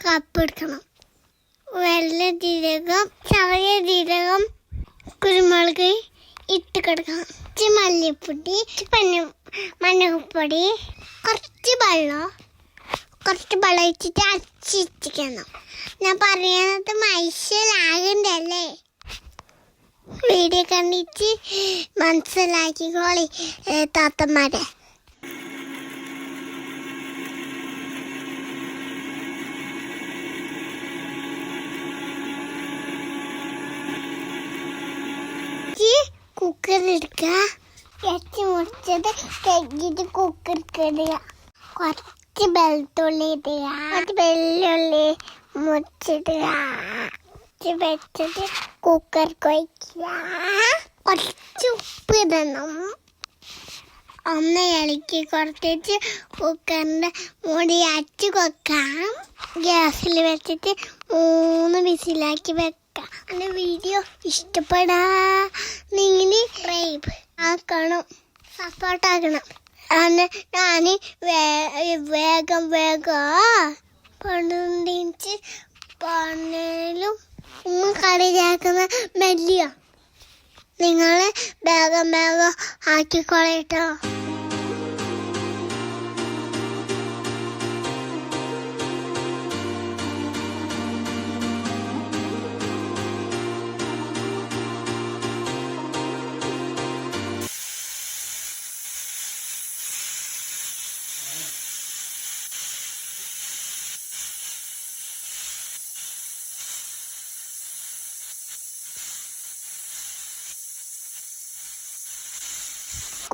Cup എടുക്കണം. വെള്ള ജീരകം, ചെറിയ ജീരകം, കുരുമുളക് ഇട്ട് കിടക്കണം. കുറച്ച് മല്ലിപ്പൊടി, മഞ്ഞൾപ്പൊടി, കുറച്ച് വെള്ളം ഒഴിച്ചിട്ട് അരച്ചിരിക്കണം. ഞാൻ പറയുന്നത് മനസ്സിലാകണ്ടല്ലേ? വീഡിയോ കണ്ടിട്ട് മനസ്സിലാക്കിക്കോളി താത്തമാരെ. കുക്കർ എടുക്കുക, ഇറച്ചി മുറിച്ചത് കഴുകിയിട്ട് കുക്കർക്ക് ഇടുക. കുറച്ച് വെളുത്തുള്ളി ഇടുക, വെള്ളുള്ളി മുറിച്ചിടുക, വെച്ചിട്ട് കുക്കർക്ക് ഒഴിക്കുക. കുറച്ച് ഉപ്പ് ഇടണം. ഒന്ന് ഇളക്കി കുറച്ചിട്ട് കുക്കറിൻ്റെ മൂടി അടച്ച് വെക്കാം. ഗ്യാസിൽ വെച്ചിട്ട് 3 വിസിലാക്കി വെക്കാം. എൻ്റെ വീഡിയോ ഇഷ്ടപ്പെടാണെങ്കിൽ ആക്കണം, സപ്പോർട്ടാക്കണം. ഞാൻ വേഗം പണിലും കറിയാക്കുന്ന മെല്ലിയ നിങ്ങൾ വേഗം ആക്കിക്കോളേട്ടോ.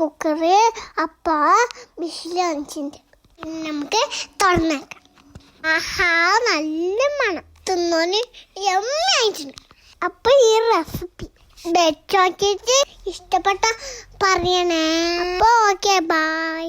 കുക്കറ് വിസിലടിച്ചിട്ടുണ്ട്. നമുക്ക് തുറന്നേക്കാം. ആഹാ, നല്ല മണം, തിന്നോന് എമ്മയായിട്ടുണ്ട്. അപ്പോൾ ഈ റെസിപ്പി വെച്ച് നോക്കിയിട്ട് ഇഷ്ടപ്പെട്ട പറയണേ. അപ്പോൾ ഓക്കെ, ബൈ.